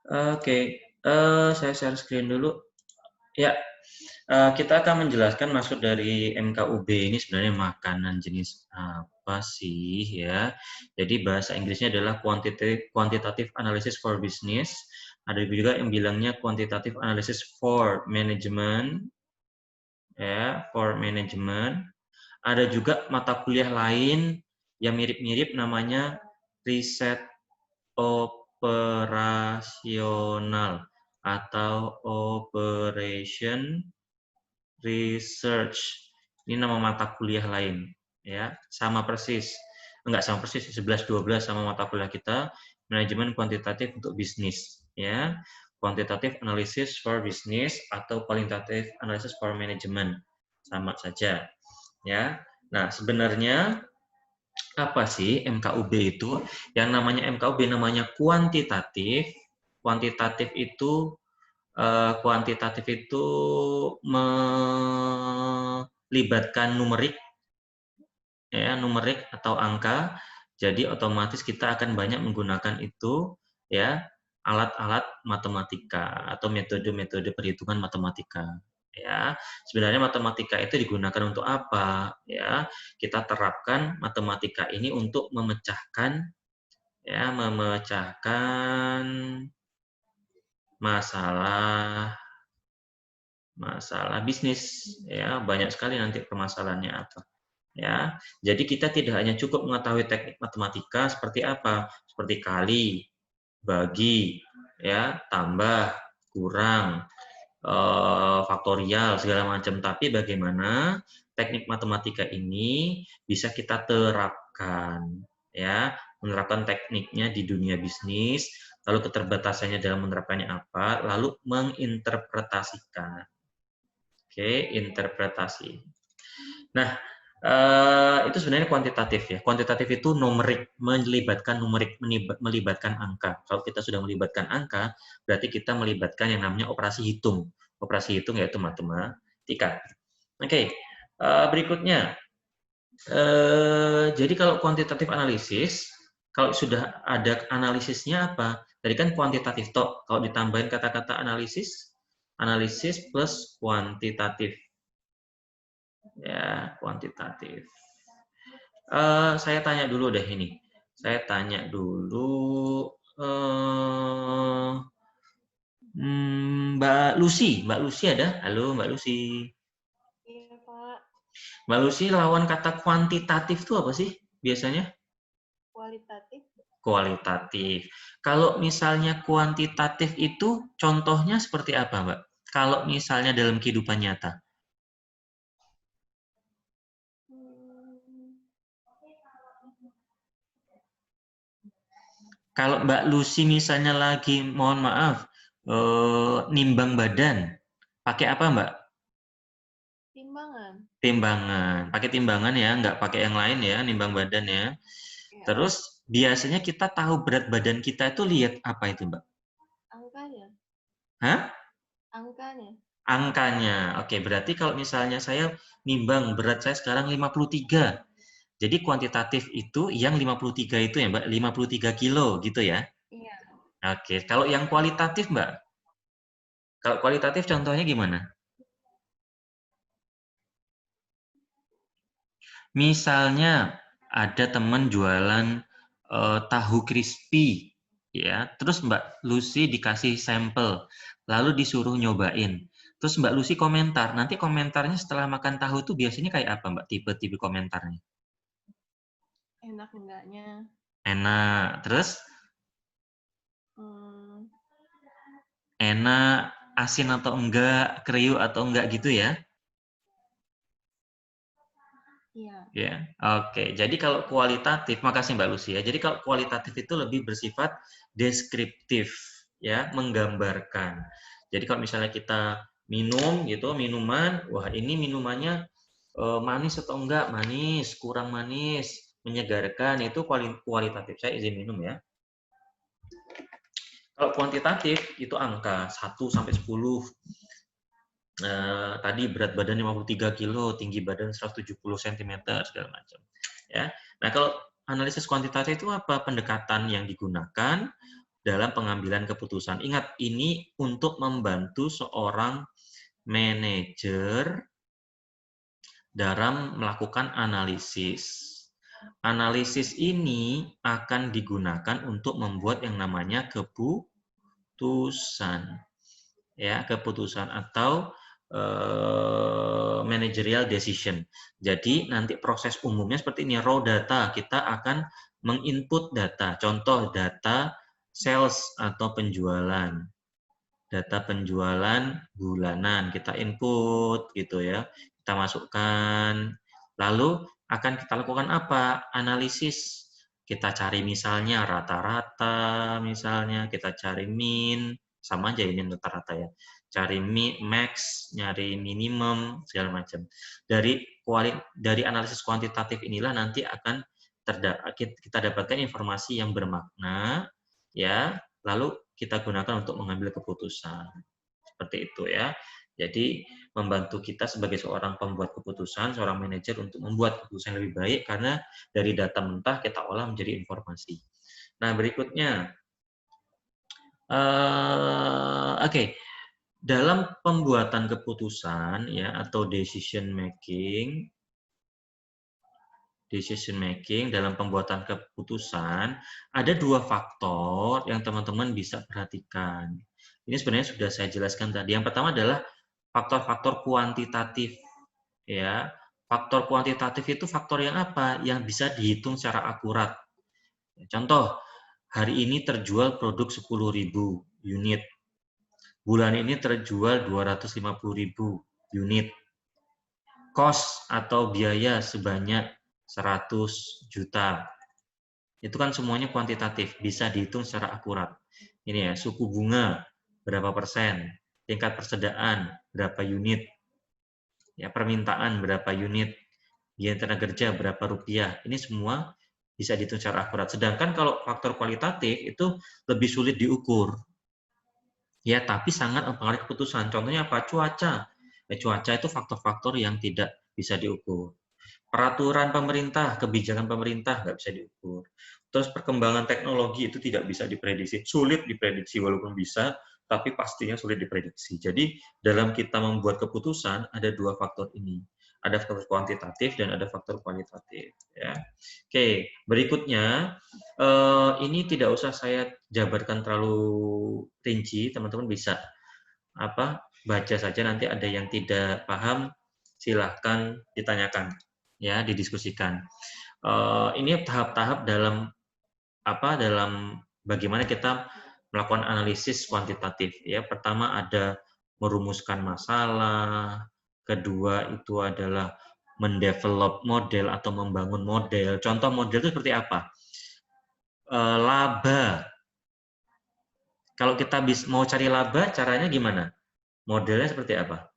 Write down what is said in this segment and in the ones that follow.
Oke, saya share screen dulu. Ya, kita akan menjelaskan maksud dari MKUB ini sebenarnya makanan jenis apa sih ya. Jadi bahasa Inggrisnya adalah quantitative analysis for business. Ada juga yang bilangnya quantitative analysis for management, ya, for management. Ada juga mata kuliah lain yang mirip-mirip namanya riset operasional atau operation research. Ini nama mata kuliah lain, ya, sama persis. Enggak sama persis, 11-12 sama mata kuliah kita, manajemen kuantitatif untuk bisnis, ya. Quantitative analysis for business atau qualitative analysis for management. Sama saja, ya. Nah, sebenarnya apa sih MKUB itu? Yang namanya MKUB namanya kuantitatif. Kuantitatif itu melibatkan numerik, ya, numerik atau angka. Jadi otomatis kita akan banyak menggunakan itu, ya, alat-alat matematika atau metode-metode perhitungan matematika. Ya, sebenarnya matematika itu digunakan untuk apa? Ya, kita terapkan matematika ini untuk memecahkan, ya, memecahkan masalah bisnis, ya, banyak sekali nanti permasalahannya apa, ya. Jadi kita tidak hanya cukup mengetahui teknik matematika seperti apa, seperti kali, bagi, ya, tambah, kurang, faktorial segala macam, tapi bagaimana teknik matematika ini bisa kita terapkan, ya, menerapkan tekniknya di dunia bisnis, lalu keterbatasannya dalam menerapkannya apa, lalu menginterpretasikan. Oke, interpretasi. Nah, itu sebenarnya kuantitatif ya. Kuantitatif itu numerik, melibatkan angka. Kalau kita sudah melibatkan angka, berarti kita melibatkan yang namanya operasi hitung. Operasi hitung yaitu matematika. Oke, berikutnya. Jadi kalau kuantitatif analisis, kalau sudah ada analisisnya apa? Tadi kan kuantitatif toh. Kalau ditambahin kata-kata analisis plus kuantitatif. Ya, kuantitatif. Saya tanya dulu deh ini. Saya tanya dulu, Mbak Lucy. Mbak Lucy ada? Halo, Mbak Lucy. Iya, Pak. Mbak Lucy, lawan kata kuantitatif itu apa sih biasanya? Kualitatif. Kualitatif. Kalau misalnya kuantitatif itu contohnya seperti apa, Mbak? Kalau misalnya dalam kehidupan nyata. Hmm, Kalau Mbak Lucy misalnya lagi, mohon maaf, nimbang badan, pakai apa, Mbak? timbangan. Timbangan. Pakai timbangan ya, nggak pakai yang lain ya, nimbang badan ya. Ya, Terus biasanya kita tahu berat badan kita itu lihat apa itu, Mbak? angkanya. Hah? Angkanya. Angkanya. Oke, berarti kalau misalnya saya nimbang berat saya sekarang 53. Jadi kuantitatif itu yang 53 itu ya, Mbak, 53 kilo gitu ya. Iya. Oke, kalau yang kualitatif, Mbak, kalau kualitatif contohnya gimana? Misalnya ada teman jualan tahu crispy, ya. Terus Mbak Lucy dikasih sampel, lalu disuruh nyobain. Terus Mbak Lucy komentar. Nanti komentarnya setelah makan tahu itu biasanya kayak apa, Mbak? Tipe-tipe komentarnya. Enak enggaknya. Enak. Terus Hmm, enak, asin atau enggak, kriuk atau enggak gitu ya. iya. Ya, oke. Jadi kalau kualitatif, makasih Mbak Lucy ya. Jadi kalau kualitatif itu lebih bersifat deskriptif, ya, menggambarkan. Jadi kalau misalnya kita minum gitu, minuman, wah ini minumannya manis atau enggak, manis, kurang manis, menyegarkan, itu kualitatif. Saya izin minum ya. Kalau kuantitatif itu angka 1 sampai 10. Tadi berat badan 53 kilo, tinggi badan 170 cm, segala macam. Ya. Nah, kalau analisis kuantitatif itu apa? Pendekatan yang digunakan, dalam pengambilan keputusan. Ingat, ini untuk membantu seorang manajer dalam melakukan analisis. Analisis ini akan digunakan untuk membuat yang namanya keputusan. Ya, keputusan atau managerial decision. Jadi nanti proses umumnya seperti ini, raw data, kita akan menginput data. Contoh data sales atau penjualan. Data penjualan bulanan kita input gitu ya. Kita masukkan. Lalu akan kita lakukan apa? Analisis. Kita cari misalnya rata-rata, misalnya kita cari min, sama aja ini rata-rata ya. Cari max, nyari minimum, segala macam. Dari analisis kuantitatif inilah nanti akan kita dapatkan informasi yang bermakna, ya. Lalu kita gunakan untuk mengambil keputusan. Seperti itu ya. Jadi membantu kita sebagai seorang pembuat keputusan, seorang manajer untuk membuat keputusan yang lebih baik karena dari data mentah kita olah menjadi informasi. Nah, berikutnya, oke. Dalam pembuatan keputusan ya atau decision making dalam pembuatan keputusan ada dua faktor yang teman-teman bisa perhatikan. Ini sebenarnya sudah saya jelaskan tadi. Yang pertama adalah faktor-faktor kuantitatif. Ya, faktor kuantitatif itu faktor yang apa? Yang bisa dihitung secara akurat. Contoh, hari ini terjual produk 10.000 unit. Bulan ini terjual 250.000 unit. Cost atau biaya sebanyak 100 juta. Itu kan semuanya kuantitatif, bisa dihitung secara akurat. Ini ya, suku bunga berapa persen, tingkat persediaan berapa unit, ya permintaan berapa unit, biaya tenaga kerja berapa rupiah. Ini semua bisa dihitung secara akurat. Sedangkan kalau faktor kualitatif itu lebih sulit diukur. Ya, tapi sangat mempengaruhi keputusan. Contohnya apa? Cuaca. Cuaca itu faktor-faktor yang tidak bisa diukur. Peraturan pemerintah, kebijakan pemerintah nggak bisa diukur. Terus perkembangan teknologi itu tidak bisa diprediksi, sulit diprediksi walaupun bisa, tapi pastinya sulit diprediksi. Jadi dalam kita membuat keputusan ada dua faktor ini. Ada faktor kuantitatif dan ada faktor kualitatif. Ya. Oke, berikutnya ini tidak usah saya jabarkan terlalu rinci, teman-teman bisa baca saja. Nanti ada yang tidak paham, silahkan ditanyakan, ya didiskusikan. Ini tahap-tahap dalam bagaimana kita melakukan analisis kuantitatif. Ya, pertama ada merumuskan masalah, kedua itu adalah mendevelop model atau membangun model. Contoh model itu seperti apa? Laba. Kalau kita mau cari laba, caranya gimana? Modelnya seperti apa?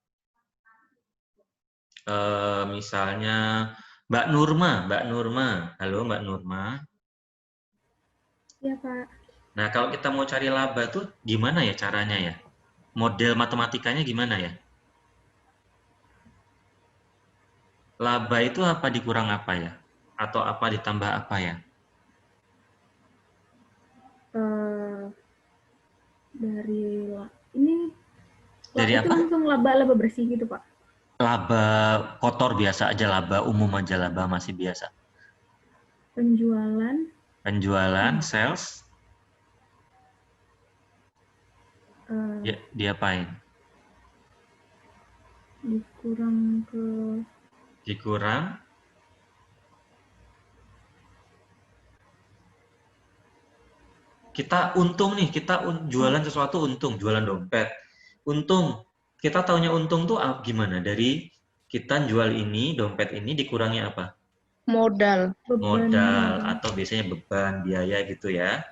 Misalnya Mbak Nurma. Halo Mbak Nurma. Iya, Pak. Nah, kalau kita mau cari laba tuh gimana ya caranya ya? Model matematikanya gimana ya? Laba itu apa dikurang apa ya? Atau apa ditambah apa ya? Dari itu apa? langsung laba bersih gitu, Pak. Laba kotor biasa aja, laba umum aja, laba masih biasa. Penjualan, sales. Diapain? Dikurang. Kita untung nih, kita jualan sesuatu untung, jualan dompet. Untung, kita taunya untung tuh gimana? Dari kita jual ini, dompet ini dikurangi apa? Modal. Modal atau biasanya beban, biaya gitu ya.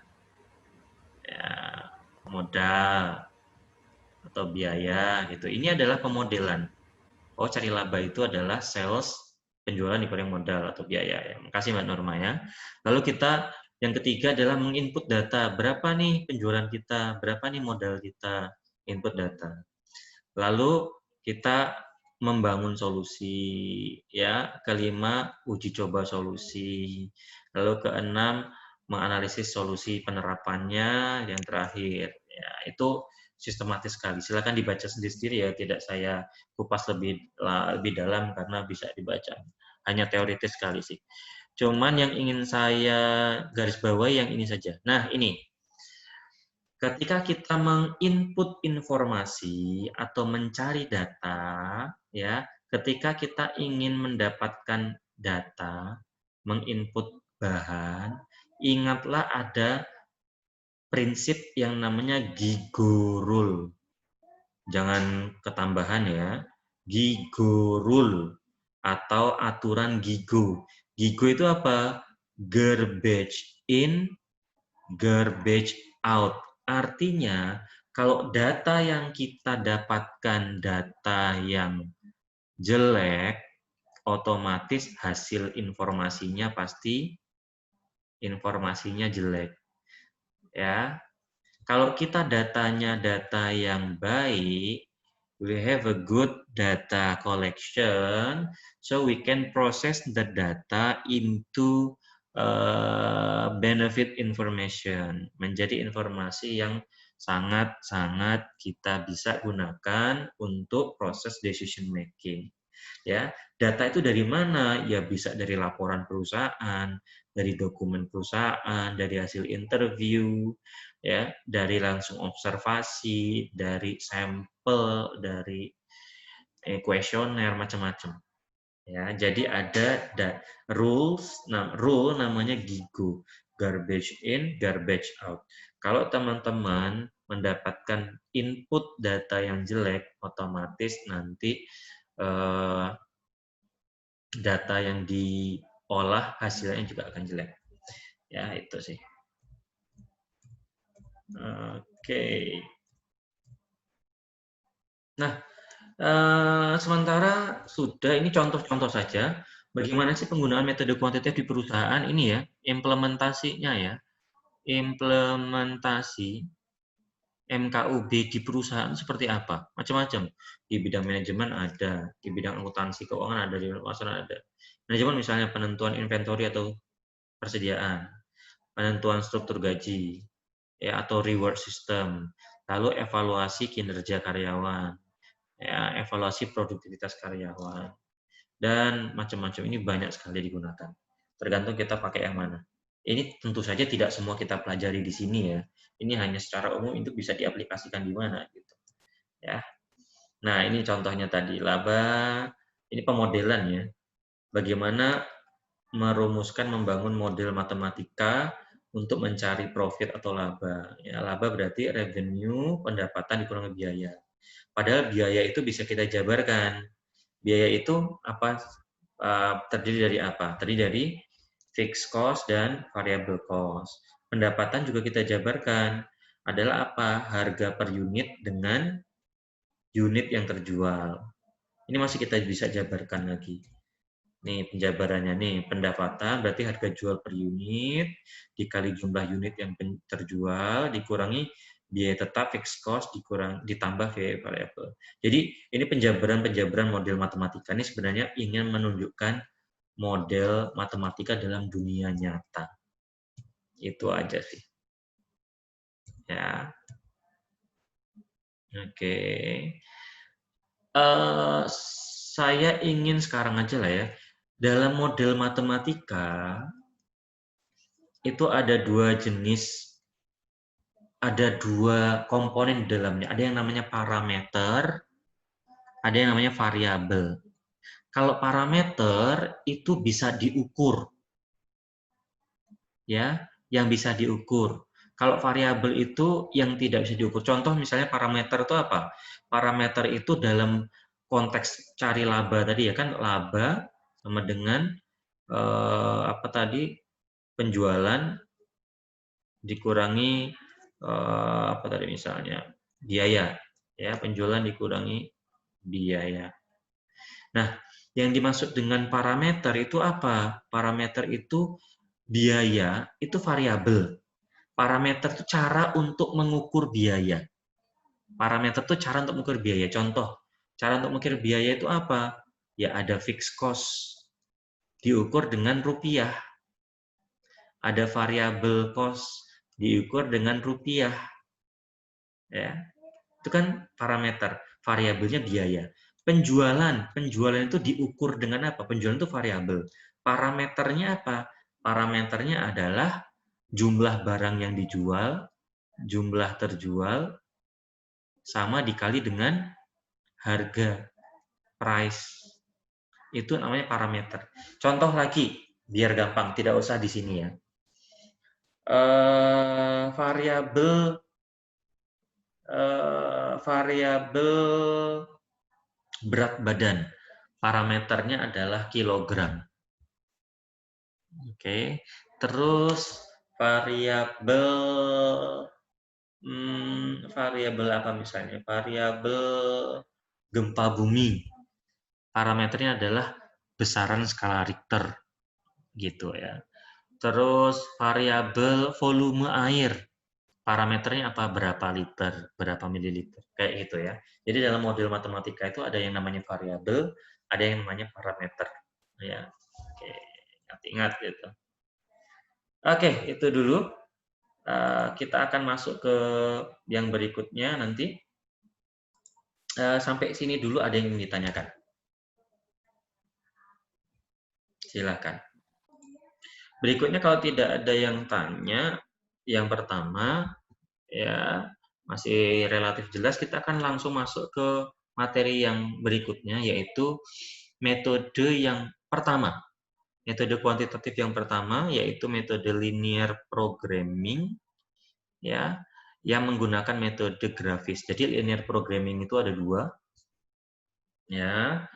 Ya, modal atau biaya gitu. Ini adalah pemodelan. Oh, cari laba itu adalah sales, penjualan dikurangi modal atau biaya. Ya. Makasih Mbak Norma ya. Lalu kita yang ketiga adalah menginput data. Berapa nih penjualan kita? Berapa nih modal kita? Input data. Lalu kita membangun solusi. Ya, kelima uji coba solusi. Lalu keenam menganalisis solusi penerapannya, yang terakhir. Ya, itu sistematis sekali. Silakan dibaca sendiri ya, tidak saya kupas lebih dalam karena bisa dibaca. Hanya teoritis sekali sih. Cuman yang ingin saya garis bawahi yang ini saja. Nah, ini. Ketika kita menginput informasi atau mencari data, ya, ketika kita ingin mendapatkan data, menginput bahan, ingatlah ada prinsip yang namanya GIGO rule. Jangan ketambahan ya. GIGO rule atau aturan GIGO. GIGO itu apa? Garbage in, garbage out. Artinya, kalau data yang kita dapatkan data yang jelek, otomatis hasil informasinya pasti informasinya jelek. Ya. Kalau kita datanya data yang baik, we have a good data collection, so we can process the data into benefit information, menjadi informasi yang sangat-sangat kita bisa gunakan untuk proses decision making. Ya, data itu dari mana? Ya bisa dari laporan perusahaan, dari dokumen perusahaan, dari hasil interview, ya, dari langsung observasi, dari sampel, dari kuesioner, macam-macam. Ya, jadi ada rules, rule namanya GIGO, garbage in, garbage out. Kalau teman-teman mendapatkan input data yang jelek, otomatis nanti data yang diolah hasilnya juga akan jelek. Ya, itu sih. Oke. Nah, sementara sudah, ini contoh-contoh saja. Bagaimana sih penggunaan metode kuantitatif di perusahaan ini ya, implementasinya ya. Implementasi MKUB di perusahaan seperti apa? Macam-macam. Di bidang manajemen ada, di bidang akuntansi keuangan ada, di bidang pemasaran ada. Manajemen misalnya penentuan inventory atau persediaan, penentuan struktur gaji, ya, atau reward system, lalu evaluasi kinerja karyawan, ya, evaluasi produktivitas karyawan, dan macam-macam. Ini banyak sekali digunakan. Tergantung kita pakai yang mana. Ini tentu saja tidak semua kita pelajari di sini ya. Ini hanya secara umum itu bisa diaplikasikan di mana gitu. Ya. Nah, ini contohnya tadi laba. Ini pemodelan ya. Bagaimana merumuskan membangun model matematika untuk mencari profit atau laba. Ya, laba berarti revenue, pendapatan dikurangi biaya. Padahal biaya itu bisa kita jabarkan. Biaya itu apa? Terdiri dari apa? Terdiri dari fixed cost dan variable cost. Pendapatan juga kita jabarkan adalah apa? Harga per unit dengan unit yang terjual. Ini masih kita bisa jabarkan lagi. Nih penjabarannya nih, pendapatan berarti harga jual per unit dikali jumlah unit yang terjual dikurangi biaya tetap fixed cost ditambah biaya variabel. Jadi ini penjabaran model matematika ini sebenarnya ingin menunjukkan model matematika dalam dunia nyata. Itu aja sih. Ya. Oke. Saya ingin sekarang aja lah ya. Dalam model matematika itu ada dua jenis, ada dua komponen di dalamnya. Ada yang namanya parameter, ada yang namanya variabel. Kalau parameter itu bisa diukur, ya, yang bisa diukur. Kalau variabel itu yang tidak bisa diukur. Contoh misalnya parameter itu apa? Parameter itu dalam konteks cari laba tadi ya kan, laba sama dengan apa tadi, penjualan dikurangi apa tadi misalnya biaya, ya, penjualan dikurangi biaya. Nah, yang dimaksud dengan parameter itu apa? Parameter itu biaya, itu variabel. Parameter itu cara untuk mengukur biaya. Parameter itu cara untuk mengukur biaya. Contoh, cara untuk mengukur biaya itu apa? Ya ada fixed cost, diukur dengan rupiah. ada variabel cost diukur dengan rupiah. Ya. Itu kan parameter, variabelnya biaya. Penjualan itu diukur dengan apa? Penjualan itu variabel. Parameternya apa? Parameternya adalah jumlah barang yang dijual, jumlah terjual, sama dikali dengan harga, price. Itu namanya parameter. Contoh lagi, biar gampang, tidak usah di sini ya. Variabel berat badan. Parameternya adalah kilogram. Oke. Terus variabel apa misalnya? Variabel gempa bumi. Parameternya adalah besaran skala Richter gitu ya. Terus variabel volume air. Parameternya apa? Berapa liter, berapa mililiter, kayak gitu ya. Jadi dalam model matematika itu ada yang namanya variabel, ada yang namanya parameter. Ya, oke, ingat gitu. Oke, itu dulu. Kita akan masuk ke yang berikutnya nanti. Sampai sini dulu ada yang ditanyakan. Silakan. Berikutnya kalau tidak ada yang tanya, yang pertama ya masih relatif jelas, kita akan langsung masuk ke materi yang berikutnya, yaitu metode yang pertama. Metode kuantitatif yang pertama yaitu metode linear programming ya, yang menggunakan metode grafis. Jadi linear programming itu ada dua. Ya.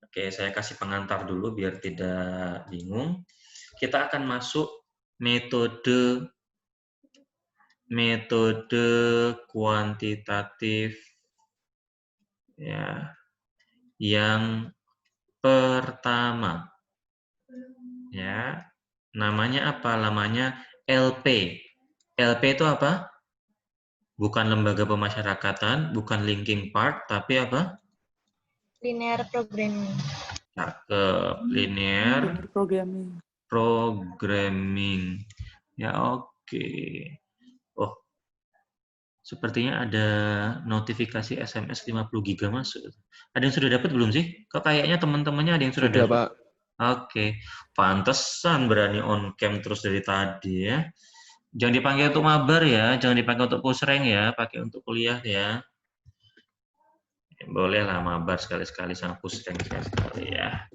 Oke, saya kasih pengantar dulu biar tidak bingung. Kita akan masuk metode kuantitatif ya yang pertama. Ya. Namanya apa? Namanya LP. LP itu apa? Bukan lembaga pemasyarakatan, bukan linking part, tapi apa? Linear programming. Cakep. Linear programming. Ya, oke. Oh, sepertinya ada notifikasi SMS 50 GB masuk. Ada yang sudah dapat belum sih? Kok kayaknya teman-temannya ada yang sudah dapat? Pak. Oke. Pantesan berani on cam terus dari tadi ya. Jangan dipanggil untuk mabar ya, jangan dipanggil untuk push rank ya, pakai untuk kuliah ya. Boleh lah mabar sekali-sekali sama push rank sekali ya.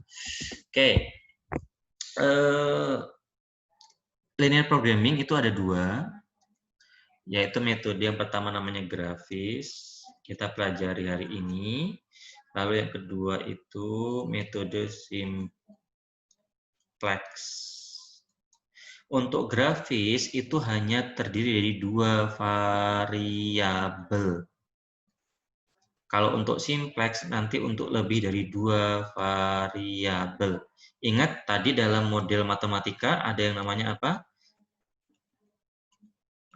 Oke. Linear programming itu ada dua, yaitu metode yang pertama namanya grafis, kita pelajari hari ini. Lalu yang kedua itu metode simplex. Untuk grafis itu hanya terdiri dari dua variabel. Kalau untuk simplex nanti untuk lebih dari dua variabel. Ingat tadi dalam model matematika ada yang namanya apa?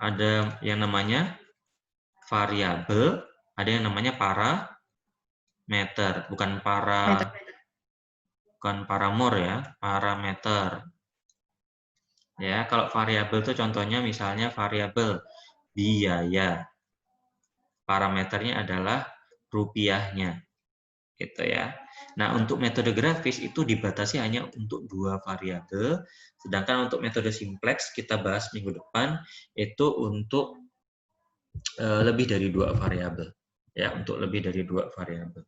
Ada yang namanya variabel, ada yang namanya parameter, bukan paramor ya, parameter. Ya, kalau variabel itu contohnya misalnya variabel biaya. Parameternya adalah rupiahnya. Gitu ya. Nah, untuk metode grafis itu dibatasi hanya untuk dua variabel, sedangkan untuk metode simplex kita bahas minggu depan itu untuk lebih dari dua variabel. Ya, untuk lebih dari dua variabel.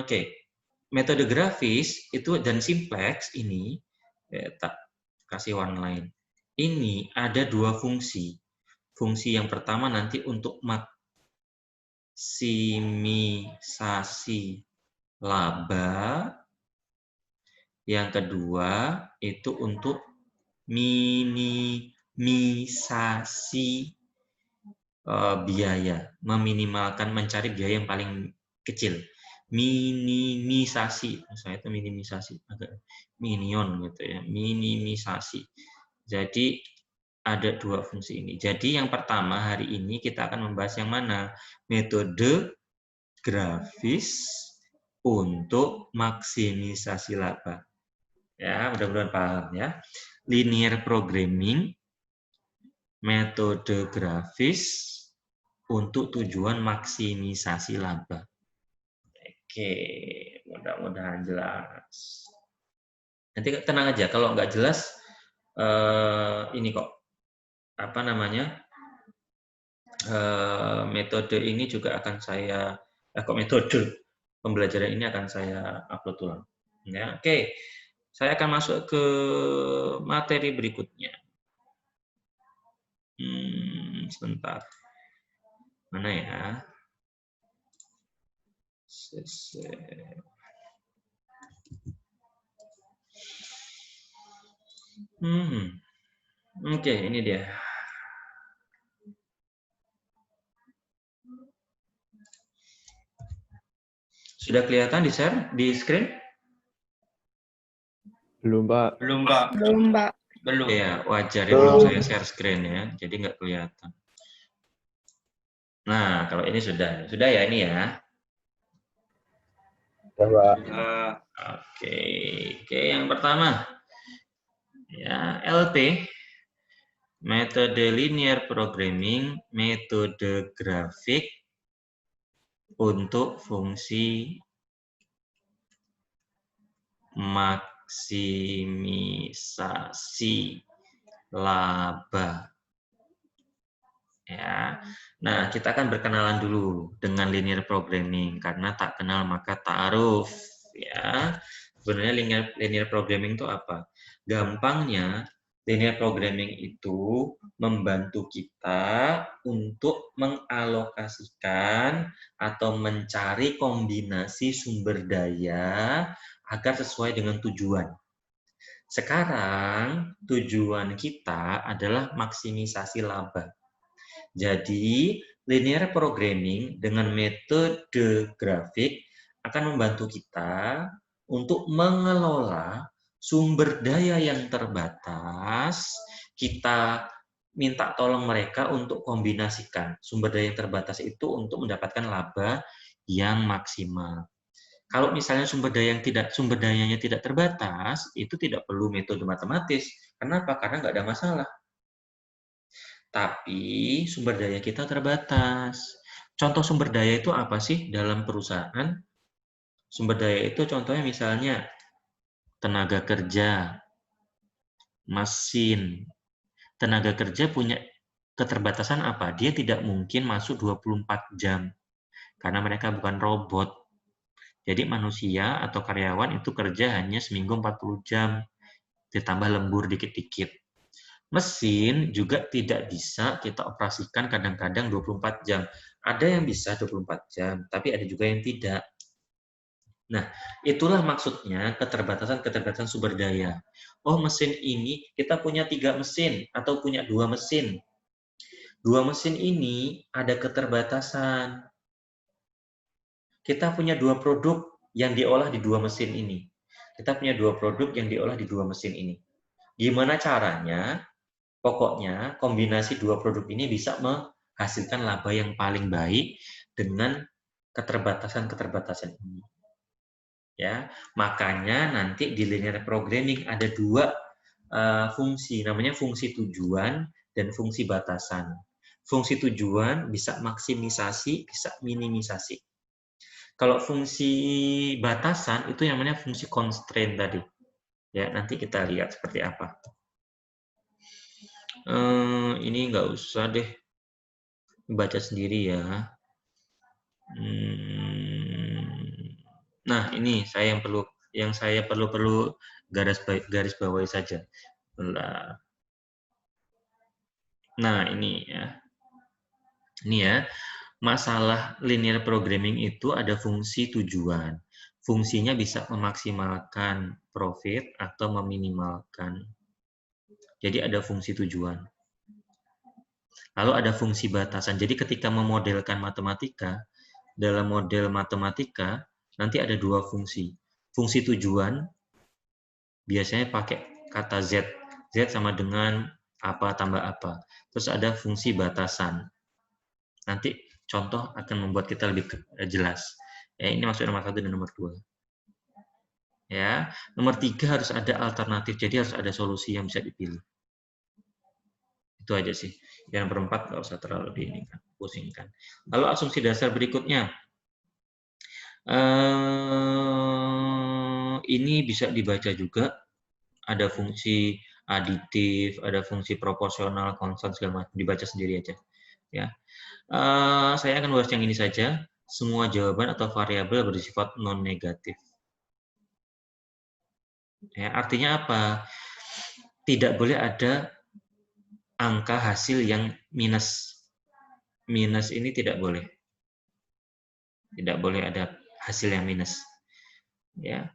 Oke. Metode grafis itu dan simplex ini tak kasih warna lain. Ini ada dua fungsi. Fungsi yang pertama nanti untuk maksimisasi laba. Yang kedua itu untuk minimisasi biaya, meminimalkan, mencari biaya yang paling kecil. Minimisasi, saya itu minimisasi, agak minion gitu ya, minimisasi. Jadi ada dua fungsi ini. Jadi yang pertama hari ini kita akan membahas yang mana? Metode grafis untuk maksimisasi laba. Ya, mudah-mudahan paham ya. linear programming, metode grafis untuk tujuan maksimisasi laba. Oke, mudah-mudahan jelas. Nanti tenang aja, kalau nggak jelas, ini kok, apa namanya, metode ini juga akan saya, metode pembelajaran ini akan saya upload ulang. Ya, oke, saya akan masuk ke materi berikutnya. Sebentar. Mana ya? Oke, ini dia. Sudah kelihatan di share di screen? Belum, Pak. Belum, Pak. Belum, Mbak. Belum. Ya, wajar ya belum saya share screen ya, jadi nggak kelihatan. Nah, kalau ini sudah ya ini ya. Oke, yang pertama ya LP, metode linear programming, metode grafik untuk fungsi maksimisasi laba. Ya. Nah, kita akan berkenalan dulu dengan linear programming karena tak kenal maka ta'aruf, ya. Sebenarnya linear programming itu apa? Gampangnya linear programming itu membantu kita untuk mengalokasikan atau mencari kombinasi sumber daya agar sesuai dengan tujuan. Sekarang tujuan kita adalah maksimisasi laba. Jadi, linear programming dengan metode grafik akan membantu kita untuk mengelola sumber daya yang terbatas. Kita minta tolong mereka untuk kombinasikan sumber daya yang terbatas itu untuk mendapatkan laba yang maksimal. Kalau misalnya sumber dayanya tidak terbatas, itu tidak perlu metode matematis. Kenapa? Karena nggak ada masalah. Tapi sumber daya kita terbatas. Contoh sumber daya itu apa sih dalam perusahaan? Sumber daya itu contohnya misalnya tenaga kerja, mesin. Tenaga kerja punya keterbatasan apa? Dia tidak mungkin masuk 24 jam karena mereka bukan robot. Jadi manusia atau karyawan itu kerja hanya seminggu 40 jam, ditambah lembur dikit-dikit. Mesin juga tidak bisa kita operasikan kadang-kadang 24 jam. Ada yang bisa 24 jam, tapi ada juga yang tidak. Nah, itulah maksudnya keterbatasan sumber daya. Oh, mesin ini kita punya 3 mesin atau punya 2 mesin. 2 mesin ini ada keterbatasan. Kita punya 2 produk yang diolah di 2 mesin ini. Kita punya 2 produk yang diolah di 2 mesin ini. Gimana caranya? Pokoknya kombinasi 2 produk ini bisa menghasilkan laba yang paling baik dengan keterbatasan ini. Ya, makanya nanti di linear programming ada 2 fungsi, namanya fungsi tujuan dan fungsi batasan. Fungsi tujuan bisa maksimisasi, bisa minimisasi. Kalau fungsi batasan itu yang namanya fungsi constraint tadi. Ya, nanti kita lihat seperti apa. Ini nggak usah deh baca sendiri ya. Nah, ini saya perlu garis bawahi saja. Nah, ini ya. Ini ya. Masalah linear programming itu ada fungsi tujuan. Fungsinya bisa memaksimalkan profit atau meminimalkan. Jadi ada fungsi tujuan. Lalu ada fungsi batasan. Jadi ketika memodelkan matematika, dalam model matematika nanti ada 2 fungsi. Fungsi tujuan biasanya pakai kata Z. Z sama dengan apa tambah apa. Terus ada fungsi batasan. Nanti contoh akan membuat kita lebih jelas. Ya, ini maksud nomor 1 dan nomor 2. Ya, nomor 3 harus ada alternatif, jadi harus ada solusi yang bisa dipilih. Itu aja sih. Yang nomor 4 nggak usah terlalu pusingkan. Lalu asumsi dasar berikutnya. Ini bisa dibaca juga. Ada fungsi aditif, ada fungsi proporsional, konstan segala macam. Dibaca sendiri aja. Ya, saya akan bahas yang ini saja. Semua jawaban atau variabel bersifat non negatif. Ya, artinya apa? Tidak boleh ada angka hasil yang minus. Minus ini tidak boleh. Tidak boleh ada hasil yang minus. Ya.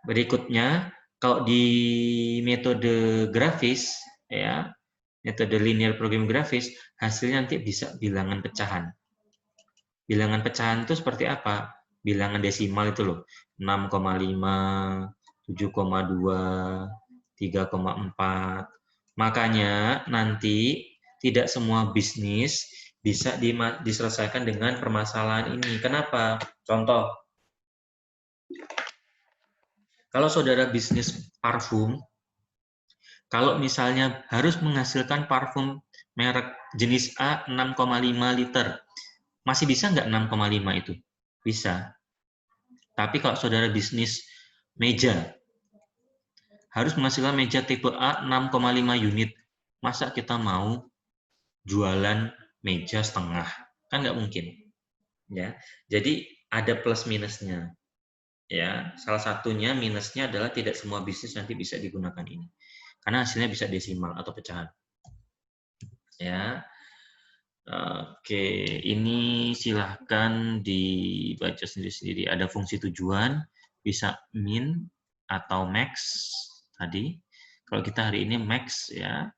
Berikutnya, kalau di metode grafis, ya, metode linear programming grafis, hasilnya nanti bisa bilangan pecahan. Bilangan pecahan itu seperti apa? Bilangan desimal itu loh, 6,5, 7,2, 3,4. Makanya nanti tidak semua bisnis bisa diselesaikan dengan permasalahan ini. Kenapa? Contoh, kalau saudara bisnis parfum, kalau misalnya harus menghasilkan parfum merek jenis A 6,5 liter, masih bisa nggak 6,5 itu? Bisa. Tapi kalau saudara bisnis meja, harus menghasilkan meja tipe A 6,5 unit. Masa kita mau jualan meja setengah? Kan nggak mungkin. Ya, jadi ada plus minusnya. Ya, salah satunya minusnya adalah tidak semua bisnis nanti bisa digunakan ini. Karena hasilnya bisa desimal atau pecahan. Ya. Oke, ini silahkan dibaca sendiri-sendiri. Ada fungsi tujuan, bisa min atau max tadi. Kalau kita hari ini max ya.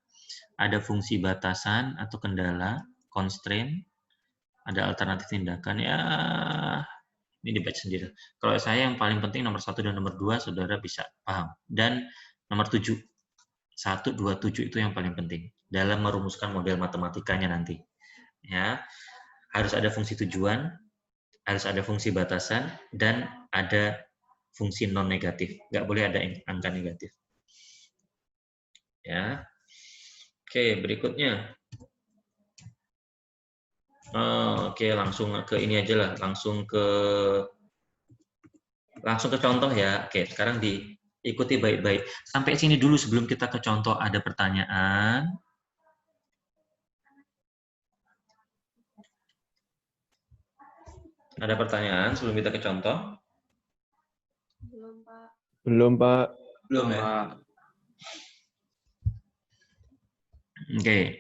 Ada fungsi batasan atau kendala, constraint. Ada alternatif tindakan ya. Ini dibaca sendiri. Kalau saya yang paling penting nomor 1 dan nomor 2 saudara bisa paham. Dan nomor 7. 1, 2, 7 itu yang paling penting dalam merumuskan model matematikanya nanti. Ya, harus ada fungsi tujuan, harus ada fungsi batasan, dan ada fungsi non negatif. Nggak boleh ada angka negatif. Ya, oke, berikutnya. Oke, langsung ke ini aja lah, langsung ke contoh ya. Oke, sekarang diikuti baik-baik. Sampai sini dulu sebelum kita ke contoh. Ada pertanyaan? Ada pertanyaan sebelum kita ke contoh? Belum, Pak. Belum, Pak. Belum ya? Oke.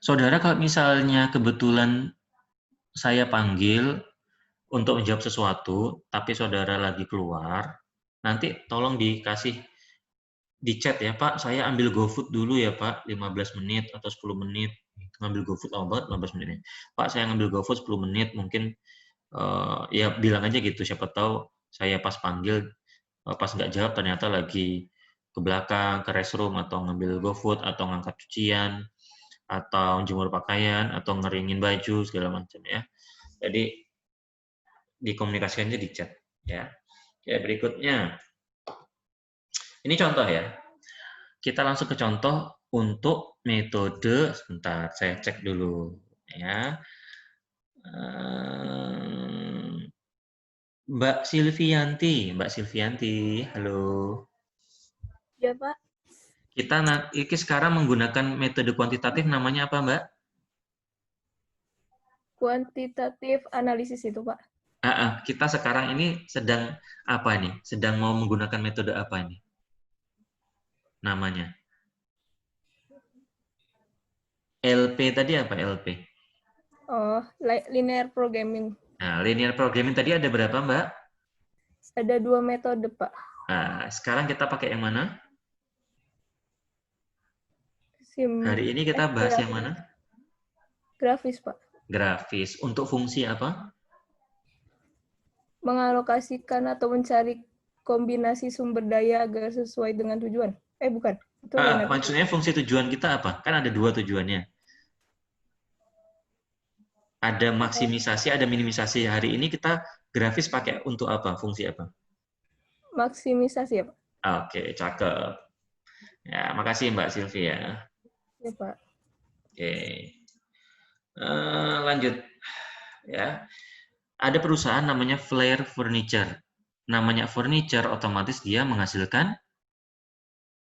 Saudara, kalau misalnya kebetulan saya panggil untuk menjawab sesuatu, tapi saudara lagi keluar, nanti tolong dikasih di chat ya, Pak, saya ambil GoFood dulu ya, Pak, 15 menit atau 10 menit. Ngambil GoFood lama banget 15 menit ini. Pak, saya ngambil GoFood 10 menit, mungkin ya bilang aja gitu, siapa tahu saya pas panggil, pas nggak jawab ternyata lagi ke belakang, ke restroom, atau ngambil GoFood, atau ngangkat cucian, atau jemur pakaian, atau ngeringin baju, segala macam ya. Jadi, dikomunikasikannya di chat. Ya. Oke, berikutnya. Ini contoh ya. Kita langsung ke contoh untuk metode, sebentar, saya cek dulu. Ya. Mbak Silvianti, halo. Ya, Pak. Kita sekarang menggunakan metode kuantitatif, namanya apa, Mbak? Kuantitatif analisis itu, Pak. Kita sekarang ini sedang apa nih? Sedang mau menggunakan metode apa ini? Namanya? LP tadi apa LP? Oh, linear programming. Nah, linear programming tadi ada berapa, Mbak? Ada 2 metode, Pak. Nah, sekarang kita pakai yang mana? Hari ini kita bahas yang mana? Grafis, Pak. Grafis. Untuk fungsi apa? Mengalokasikan atau mencari kombinasi sumber daya agar sesuai dengan tujuan. Bukan. Itu linear. Maksudnya fungsi tujuan kita apa? Kan ada 2 tujuannya. Ada maksimisasi, ada minimisasi. Hari ini kita grafis pakai untuk apa? Fungsi apa? maksimisasi ya, Pak? Oke, cakep. Ya, makasih Mbak Sylvia. Ya, Pak. Oke. Lanjut. Ya. Ada perusahaan namanya Flair Furniture. Namanya furniture, otomatis dia menghasilkan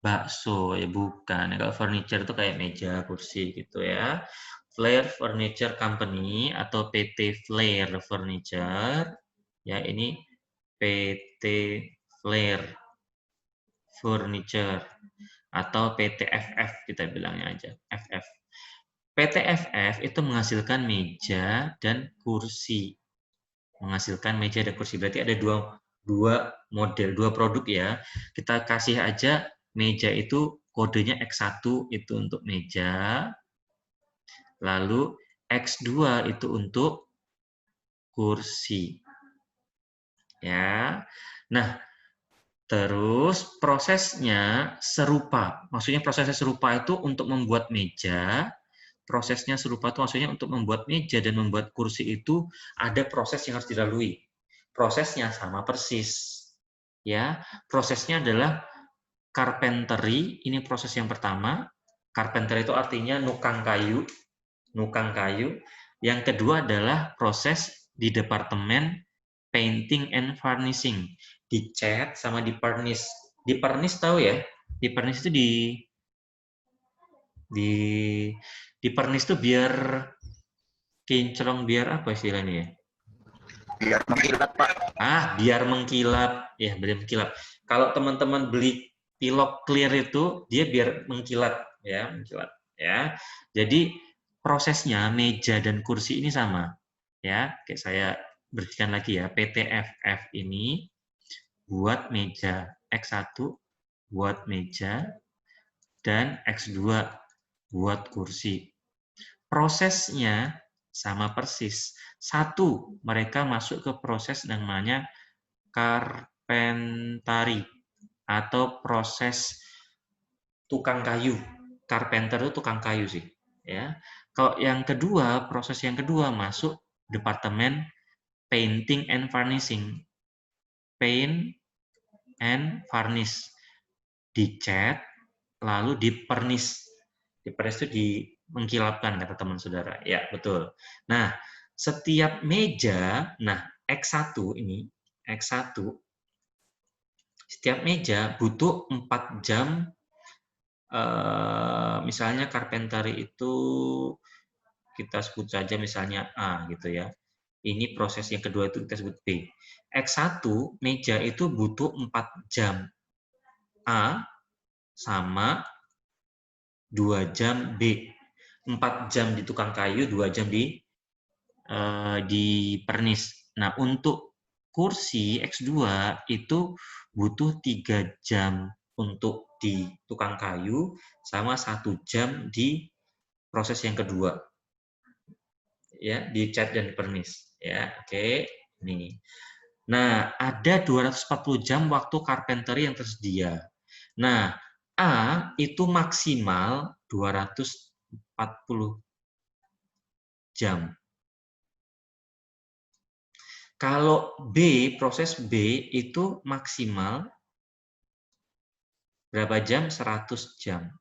bakso. Ya bukan. Kalau furniture itu kayak meja, kursi gitu ya. Flair Furniture Company atau PT Flair Furniture. Ya, ini PT Flair Furniture atau PT FF kita bilangnya aja, FF. PT FF itu menghasilkan meja dan kursi. Menghasilkan meja dan kursi. Berarti ada dua model, dua produk ya. Kita kasih aja meja itu kodenya X1 itu untuk meja. Lalu X2 itu untuk kursi. Ya. Nah, terus prosesnya serupa. Maksudnya prosesnya serupa itu untuk membuat meja. Prosesnya serupa itu maksudnya untuk membuat meja dan membuat kursi itu ada proses yang harus dilalui. Prosesnya sama persis. Ya, prosesnya adalah carpentry, ini proses yang pertama. Carpenter itu artinya nukang kayu, nukang kayu. Yang kedua adalah proses di departemen painting and varnishing, dicat sama dipernis. Dipernis tahu ya? Dipernis itu dipernis itu biar kinclong, biar apa istilahnya ya? Biar mengkilat, Pak. Biar mengkilap. Ya, biar mengkilap. Kalau teman-teman beli pilok clear itu, dia biar mengkilat, ya, mengkilat, ya. Jadi prosesnya meja dan kursi ini sama, ya. Kayak saya bersihkan lagi ya. PT FF ini buat meja, X1 buat meja, dan X2 buat kursi. Prosesnya sama persis. Satu, mereka masuk ke proses namanya carpentry atau proses tukang kayu. Carpenter itu tukang kayu sih, ya. Kalau yang kedua, proses yang kedua masuk departemen painting and varnishing. Paint and varnish. Dicat lalu dipernis. Dipernis itu mengkilapkan kata teman saudara. Ya, betul. Nah, setiap meja, nah X1 ini, X1, setiap meja butuh 4 jam, misalnya carpentry itu kita sebut saja misalnya A gitu ya. Ini proses yang kedua itu kita sebut B. X1 meja itu butuh 4 jam. A sama 2 jam B. 4 jam di tukang kayu, 2 jam di pernis. Nah, untuk kursi X2 itu butuh 3 jam untuk di tukang kayu sama 1 jam di proses yang kedua. Ya, di cat dan pernis. Ya, oke. Ini. Nah, ada 240 jam waktu carpentry yang tersedia. Nah, A itu maksimal 240 jam. Kalau B, proses B itu maksimal berapa jam? 100 jam.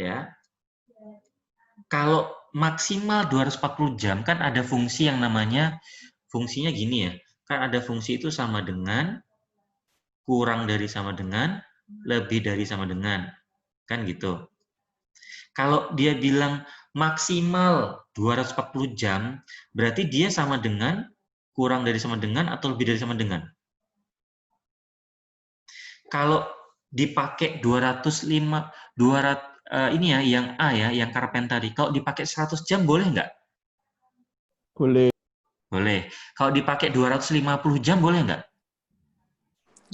Ya. Kalau maksimal 240 jam kan ada fungsi yang namanya, fungsinya gini ya. Kan ada fungsi itu sama dengan, kurang dari sama dengan, lebih dari sama dengan. Kan gitu. Kalau dia bilang maksimal 240 jam, berarti dia sama dengan, kurang dari sama dengan, atau lebih dari sama dengan. Kalau dipakai 200 ini ya, yang A ya, yang carpentry. Kalau dipakai 100 jam boleh nggak? Boleh. Boleh. Kalau dipakai 250 jam boleh nggak?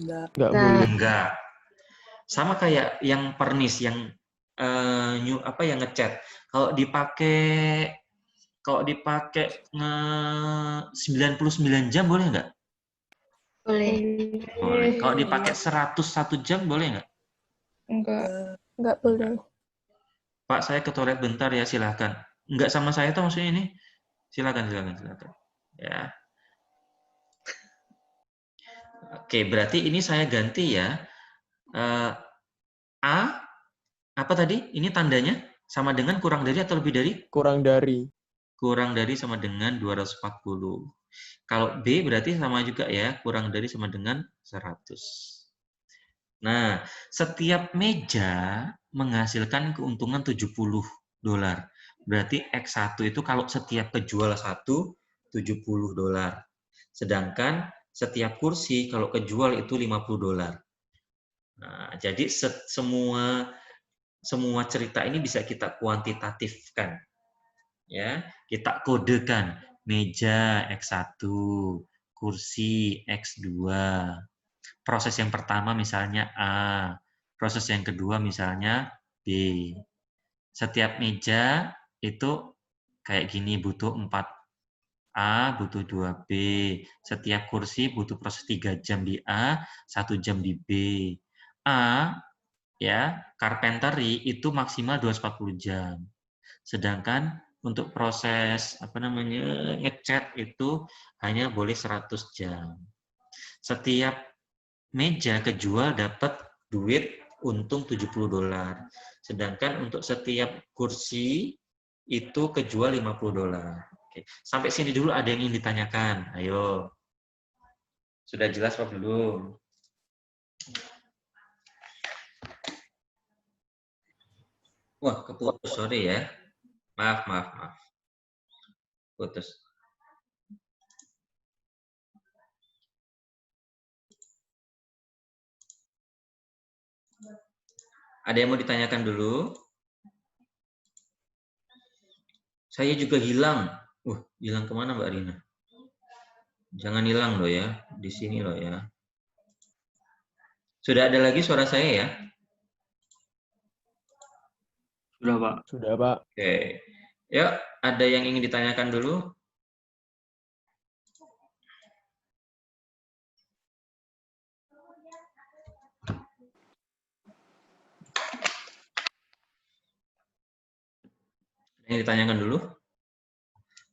Nggak boleh. Enggak. Sama kayak yang pernis, yang yang ngecat. Kalau dipakai 99 jam boleh nggak? Boleh. Boleh. Kalau dipakai 101 jam boleh nggak? Enggak boleh. Pak, saya ke toilet bentar ya, silakan. Enggak sama saya tuh maksudnya ini. Silakan. Ya. Oke, berarti ini saya ganti ya. A, apa tadi? Ini tandanya sama dengan kurang dari atau lebih dari? Kurang dari. Kurang dari sama dengan 240. Kalau B berarti sama juga ya, kurang dari sama dengan 100. Nah, setiap meja menghasilkan keuntungan $70. Berarti X1 itu kalau setiap kejual 1, $70. Sedangkan setiap kursi kalau kejual itu $50. Nah, jadi semua cerita ini bisa kita kuantitatifkan. Ya, kita kodekan meja X1, kursi X2. Proses yang pertama misalnya A, proses yang kedua misalnya B. Setiap meja itu kayak gini, butuh 4A, butuh 2B. Setiap kursi butuh proses 3 jam di A, 1 jam di B. A, ya, carpentry itu maksimal 240 jam. Sedangkan untuk proses ngecat itu hanya boleh 100 jam. Setiap meja kejual dapat duit untung $70. Sedangkan untuk setiap kursi itu kejual $50. Oke. Sampai sini dulu ada yang ingin ditanyakan. Ayo. Sudah jelas apa belum? Wah, keputus, sorry ya. Maaf. Putus. Ada yang mau ditanyakan dulu? Saya juga hilang. Hilang kemana Mbak Rina? Jangan hilang loh ya. Di sini loh ya. Sudah ada lagi suara saya ya? Sudah, Pak. Sudah, Pak. Oke. Yuk, ada yang ingin ditanyakan dulu? Yang ditanyakan dulu?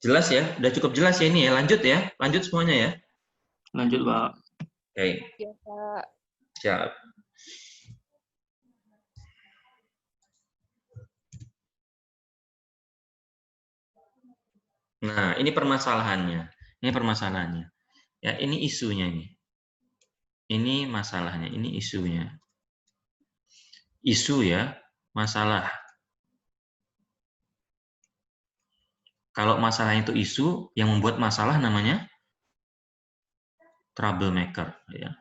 Jelas ya? Udah cukup jelas ya ini ya? Lanjut ya? Lanjut semuanya ya? Lanjut, Pak. Oke. Ya, Pak. Siap. Nah, ini permasalahannya. Ya, ini isunya nih. Ini masalahnya, ini isunya. Isu ya, masalah. Kalau masalah itu isu, yang membuat masalah namanya troublemaker. Ya.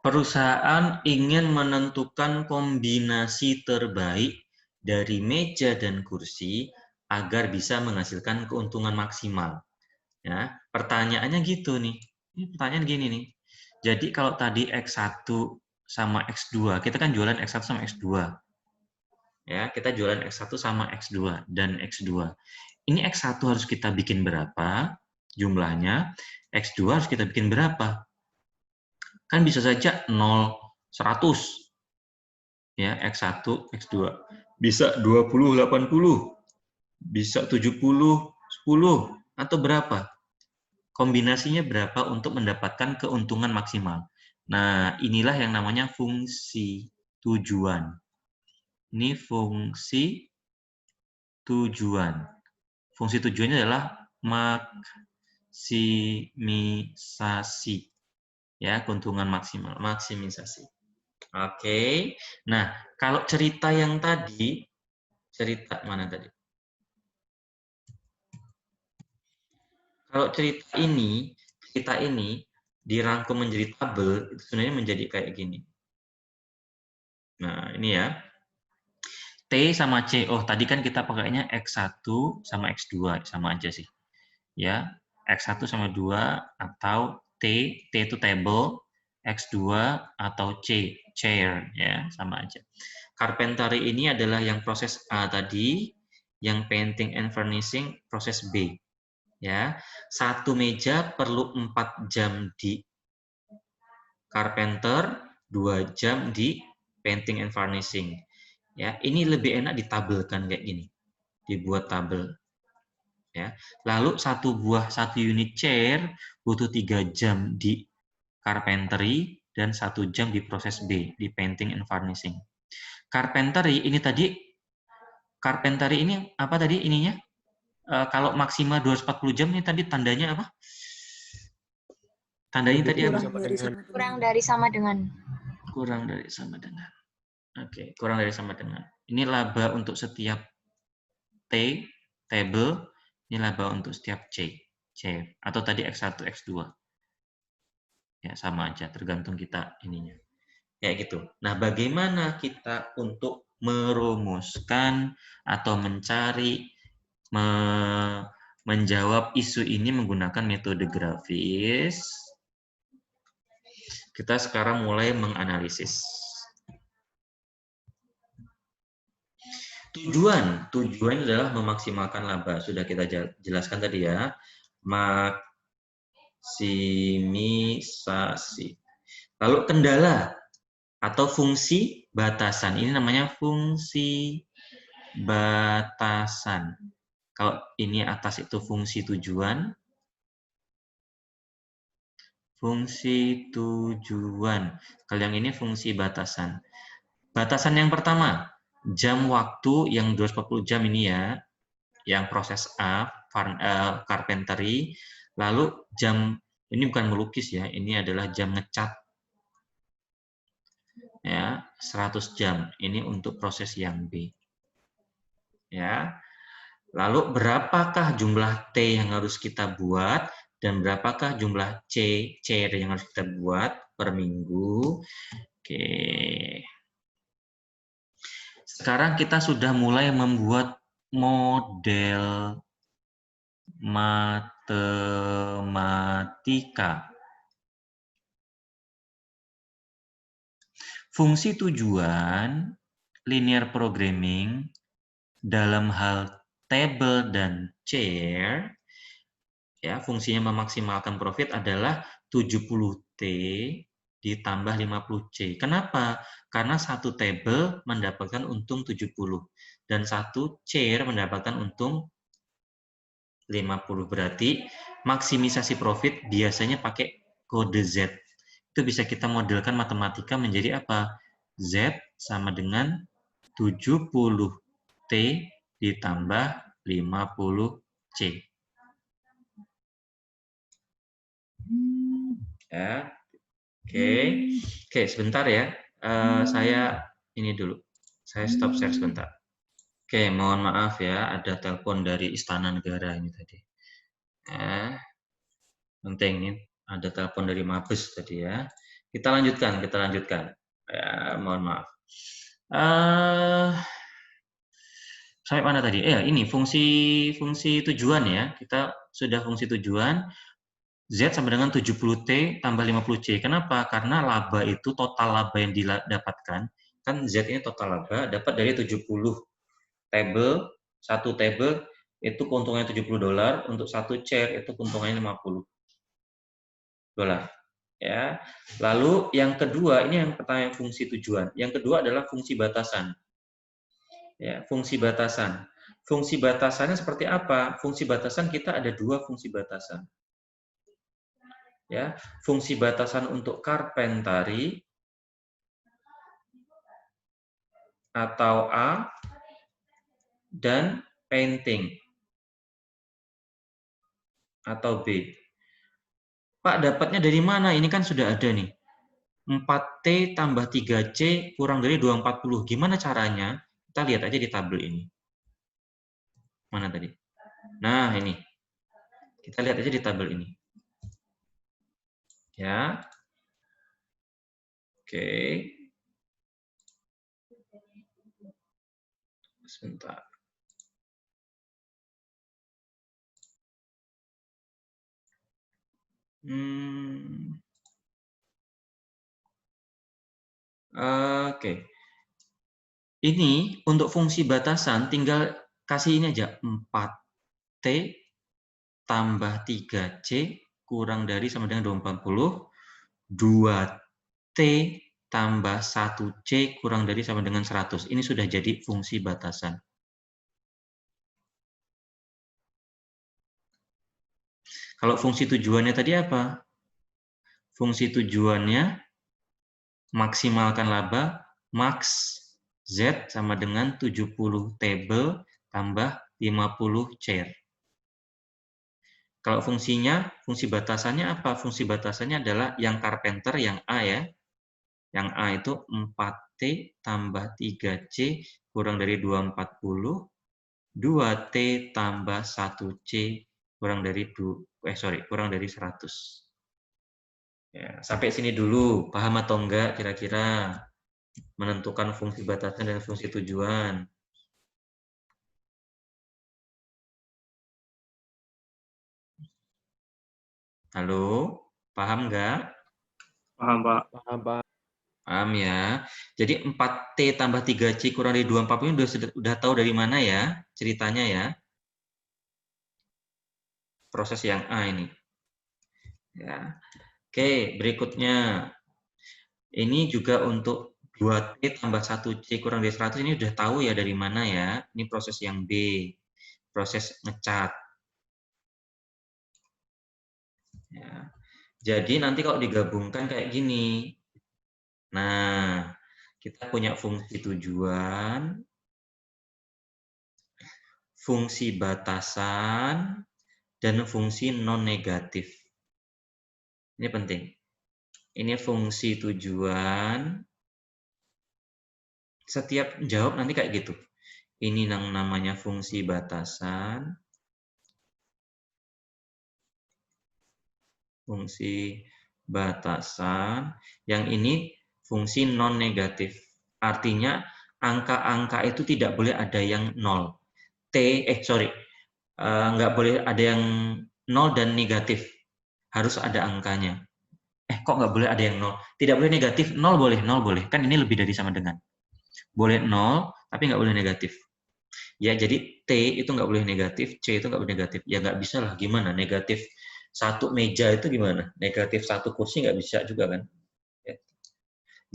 Perusahaan ingin menentukan kombinasi terbaik dari meja dan kursi agar bisa menghasilkan keuntungan maksimal. Ya, pertanyaannya gitu nih. Ini pertanyaan gini nih. Jadi kalau tadi X1 sama X2, kita kan jualan X1 sama X2. Ya, kita jualan X1 sama X2 dan X2. Ini X1 harus kita bikin berapa jumlahnya, X2 harus kita bikin berapa? Kan bisa saja 0, 100. Ya, X1, X2. Bisa 20, 80. Bisa 70, 10. Atau berapa? Kombinasinya berapa untuk mendapatkan keuntungan maksimal. Nah, inilah yang namanya fungsi tujuan. Ini fungsi tujuan. Fungsi tujuannya adalah maksimisasi. Ya, keuntungan maksimal, maksimisasi. Oke. Nah, kalau cerita yang tadi, cerita mana tadi? Kalau cerita ini dirangkum menjadi tabel, itu sebenarnya menjadi kayak gini. Nah, ini ya. T sama C. Oh, tadi kan kita pakainya X1 sama X2, sama aja sih. Ya, X1 sama 2 atau T itu table, X2 atau C, chair, ya, sama aja. Carpentry ini adalah yang proses A tadi, yang painting and furnishing proses B. Ya, satu meja perlu 4 jam di carpenter, 2 jam di painting and furnishing. Ya, ini lebih enak ditabelkan kayak gini, dibuat tabel. Ya, lalu satu unit chair butuh 3 jam di carpentry, dan 1 jam di proses B, di painting and varnishing. Carpentry ini apa tadi ininya? Kalau maksimal 240 jam ini tadi tandanya apa? Tandanya tadi apa? Kurang dari sama dengan. Kurang dari sama dengan. Oke, kurang dari sama dengan. Ini laba untuk setiap table, ini laba untuk setiap C, atau tadi X1, X2. Ya, sama aja, tergantung kita ininya. Kayak gitu. Nah, bagaimana kita untuk merumuskan atau mencari, menjawab isu ini menggunakan metode grafis? Kita sekarang mulai menganalisis. Tujuan adalah memaksimalkan laba. Sudah kita jelaskan tadi ya. Maksimisasi. Lalu kendala atau fungsi batasan. Ini namanya fungsi batasan. Kalau ini atas itu fungsi tujuan. Fungsi tujuan. Kalau yang ini fungsi batasan. Batasan yang pertama, jam waktu yang 240 jam ini ya, yang proses A, carpentry, lalu jam, ini bukan melukis ya, ini adalah jam ngecat. Ya, 100 jam, ini untuk proses yang B. Ya. Lalu berapakah jumlah T yang harus kita buat, dan berapakah jumlah C yang harus kita buat per minggu. Oke. Sekarang kita sudah mulai membuat model matematika. Fungsi tujuan, linear programming, dalam hal table dan chair, ya, fungsinya memaksimalkan profit adalah 70T ditambah 50C. Kenapa? Karena satu table mendapatkan untung 70 dan satu chair mendapatkan untung 50. Berarti maksimisasi profit biasanya pakai kode Z. Itu bisa kita modelkan matematika menjadi apa? Z sama dengan 70T ditambah 50C. Ya. Oke, sebentar ya. Saya ini dulu. Saya stop share sebentar. Oke, mohon maaf ya, ada telepon dari Istana Negara ini tadi. Penting ini, ada telepon dari Mabes tadi ya. Kita lanjutkan. Ya, mohon maaf. Sampai mana tadi? Ini fungsi tujuan ya. Kita sudah fungsi tujuan. Z sama dengan 70T tambah 50C. Kenapa? Karena laba itu total laba yang didapatkan. Kan Z ini total laba dapat dari 70 table. Satu table itu keuntungannya $70. Untuk satu chair itu keuntungannya $50. Ya. Lalu yang kedua, ini yang pertama fungsi tujuan. Yang kedua adalah fungsi batasan. Ya, fungsi batasan. Fungsi batasannya seperti apa? Fungsi batasan kita ada dua fungsi batasan. Ya, fungsi batasan untuk carpentry atau A dan painting atau B. Pak, dapatnya dari mana? Ini kan sudah ada nih. 4T tambah 3C kurang dari 240. Gimana caranya? Kita lihat aja di tabel ini. Mana tadi? Nah, ini. Kita lihat aja di tabel ini. Ya. Oke. Sebentar. Oke. Ini untuk fungsi batasan tinggal kasih ini aja. 4T tambah 3C kurang dari sama dengan 240. 2T tambah 1C kurang dari sama dengan 100. Ini sudah jadi fungsi batasan. Kalau fungsi tujuannya tadi apa? Fungsi tujuannya maksimalkan laba, max Z sama dengan 70 table tambah 50 chair. Kalau fungsinya, fungsi batasannya apa? Fungsi batasannya adalah yang carpenter, yang A ya. Yang A itu 4T tambah 3C kurang dari 240, 2T tambah 1C kurang dari kurang dari 100. Ya, sampai sini dulu, paham atau enggak kira-kira menentukan fungsi batasan dan fungsi tujuan? Halo, paham enggak? Paham, Pak. Paham, Pak. Paham ya. Jadi 4T tambah 3C kurang dari 240 ini udah tahu dari mana ya ceritanya ya. Proses yang A ini. Ya. Oke, berikutnya. Ini juga untuk 2T tambah 1C kurang dari 100 ini udah tahu ya dari mana ya. Ini proses yang B. Proses ngecat. Ya. Jadi nanti kalau digabungkan kayak gini. Nah, kita punya fungsi tujuan, fungsi batasan, dan fungsi non-negatif. Ini penting. Ini fungsi tujuan. Setiap jawab nanti kayak gitu. Ini yang namanya fungsi batasan. Fungsi batasan. Yang ini fungsi non-negatif. Artinya angka-angka itu tidak boleh ada yang nol. Nggak boleh ada yang nol dan negatif. Harus ada angkanya. Kok nggak boleh ada yang nol? Tidak boleh negatif, nol boleh. Kan ini lebih dari sama dengan. Boleh nol, tapi nggak boleh negatif. Ya, jadi T itu nggak boleh negatif, C itu nggak boleh negatif. Ya nggak bisa lah, gimana? Negatif satu meja itu gimana? Negatif satu kursi nggak bisa juga kan? Ya.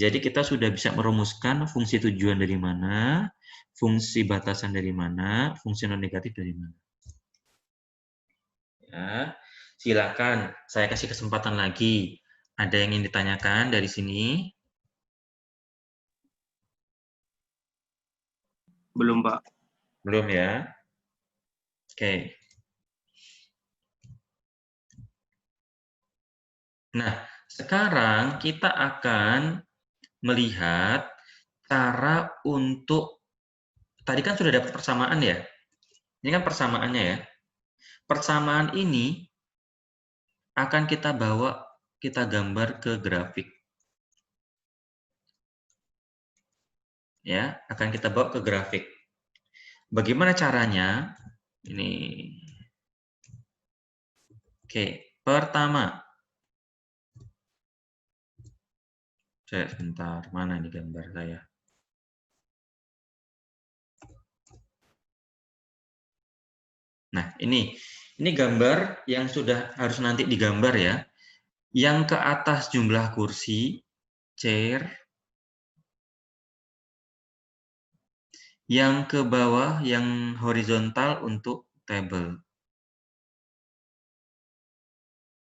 Jadi kita sudah bisa merumuskan fungsi tujuan dari mana, fungsi batasan dari mana, fungsi non negatif dari mana. Ya, silakan saya kasih kesempatan lagi. Ada yang ingin ditanyakan dari sini? Belum, Pak. Belum ya? Oke. Nah, sekarang kita akan melihat cara untuk, tadi kan sudah dapat persamaan ya? Ini kan persamaannya ya. Persamaan ini akan kita bawa, kita gambar ke grafik. Ya, akan kita bawa ke grafik. Bagaimana caranya? Ini. Oke, pertama. Sebentar, mana ini gambar saya? Nah, ini gambar yang sudah harus nanti digambar ya. Yang ke atas jumlah kursi, chair. Yang ke bawah, yang horizontal untuk table.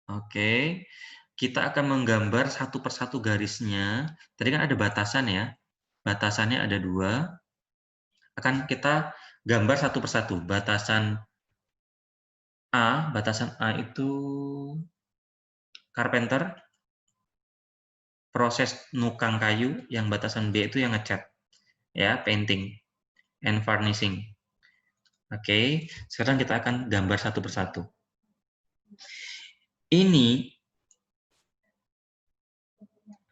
Oke, kita akan menggambar satu persatu garisnya. Tadi kan ada batasan ya. Batasannya ada 2. Akan kita gambar satu persatu. Batasan A itu carpenter, proses nukang kayu, yang batasan B itu yang ngecat, ya, painting and varnishing. Oke, sekarang kita akan gambar satu persatu. Ini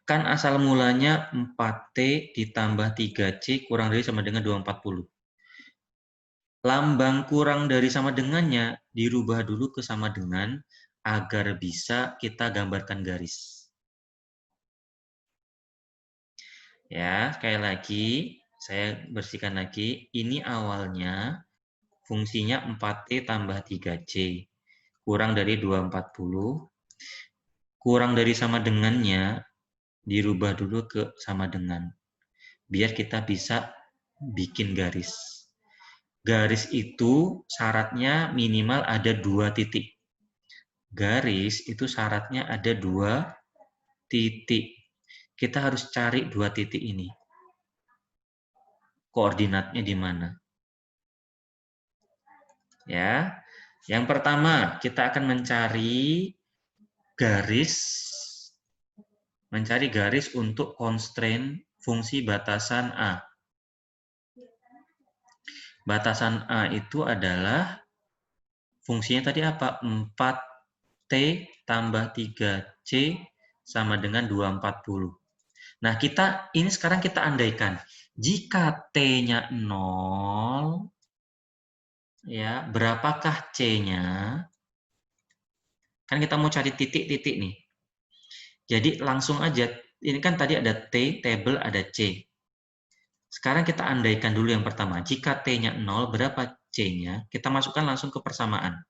kan asal mulanya 4T ditambah 3C kurang dari sama dengan 240. Lambang kurang dari sama dengannya dirubah dulu ke sama dengan agar bisa kita gambarkan garis. Ya, sekali lagi saya bersihkan lagi. Ini awalnya fungsinya 4T tambah 3C kurang dari 240. Kurang dari sama dengannya dirubah dulu ke sama dengan. Biar kita bisa bikin garis. Garis itu syaratnya minimal ada 2 titik. Garis itu syaratnya ada 2 titik. Kita harus cari 2 titik ini. Koordinatnya di mana? Ya. Yang pertama, kita akan mencari garis untuk constraint fungsi batasan A. Batasan A itu adalah fungsinya tadi apa? 4T tambah 3C sama dengan 240. Nah, ini sekarang kita andaikan. Jika T-nya 0, ya, berapakah C-nya? Kan kita mau cari titik-titik nih. Jadi langsung aja, ini kan tadi ada T, table, ada C. Sekarang kita andaikan dulu yang pertama. Jika T-nya 0, berapa C-nya? Kita masukkan langsung ke persamaan.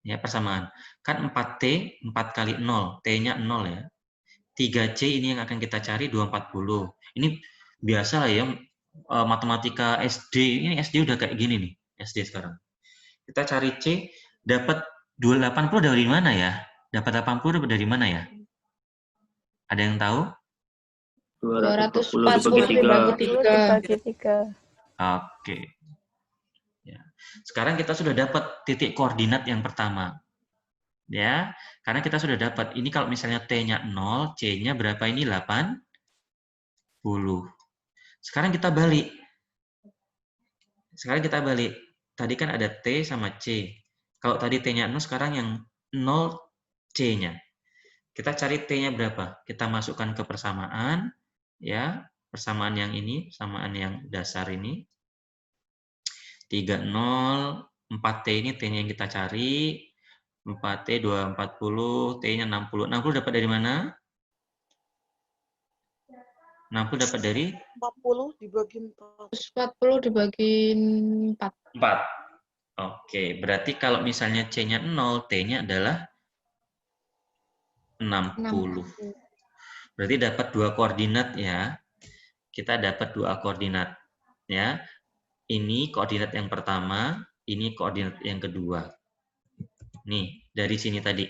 Ya, persamaan. Kan 4T, 4 kali 0. T-nya 0 ya. 3C ini yang akan kita cari 240. Ini biasa lah ya, matematika SD. Ini SD udah kayak gini nih, SD sekarang. Kita cari C, dapat 280 dari mana ya? Dapat 80 dapat dari mana ya? Ada yang tahu? 240 dibagi 3. Oke. Ya. Sekarang kita sudah dapat titik koordinat yang pertama. Ya, karena kita sudah dapat ini kalau misalnya T-nya 0, C-nya berapa ini? 80. Sekarang kita balik. Tadi kan ada T sama C. Kalau tadi T-nya 0, sekarang yang 0 C-nya. Kita cari T-nya berapa? Kita masukkan ke persamaan, ya, persamaan yang ini, persamaan yang dasar ini. 30, 4T ini T-nya yang kita cari. 4T 240, T-nya 60. 60 dapat dari mana? 60 dapat dari 40 dibagi 4. 40 dibagi 4. 4. Oke, berarti kalau misalnya C-nya 0, T-nya adalah 60. Berarti dapat 2 koordinat ya. Kita dapat 2 koordinat ya. Ini koordinat yang pertama, ini koordinat yang kedua. Nih, dari sini tadi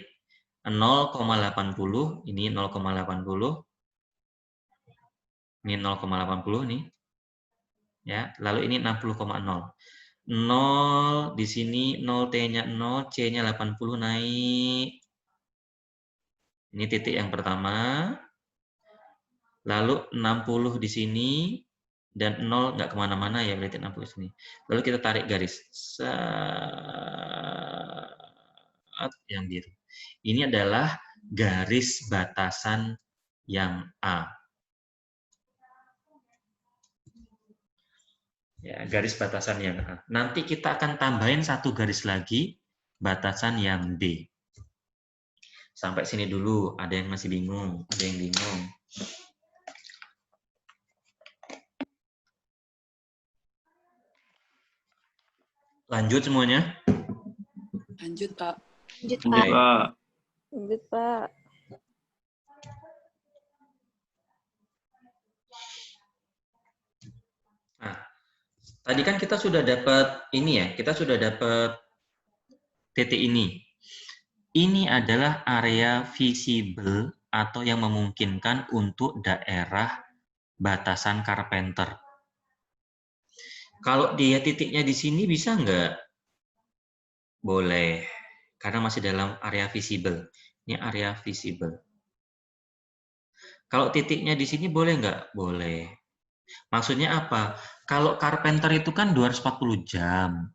0,80, ini 0,80. Ini 0,80 nih. Ya, lalu ini 60,0. 0 di sini 0 T-nya 0, C-nya 80 naik. Ini titik yang pertama. Lalu 60 di sini dan 0 nggak kemana-mana ya, berarti 60 di sini. Lalu kita tarik garis. Yang biru. Ini adalah garis batasan yang A. Ya, garis batasan yang A. Nanti kita akan tambahin 1 garis lagi, batasan yang B. Sampai sini dulu, ada yang masih bingung, ada yang bingung. Lanjut semuanya? Lanjut, Pak. Lanjut, Oke. Pak. Lanjut, Pak. Nah, tadi kan kita sudah dapat ini ya, kita sudah dapat titik ini. Ini adalah area visible atau yang memungkinkan untuk daerah batasan Carpenter. Kalau dia titiknya di sini bisa nggak? Boleh, karena masih dalam area visible. Ini area visible. Kalau titiknya di sini boleh nggak? Boleh. Maksudnya apa? Kalau Carpenter itu kan 240 jam.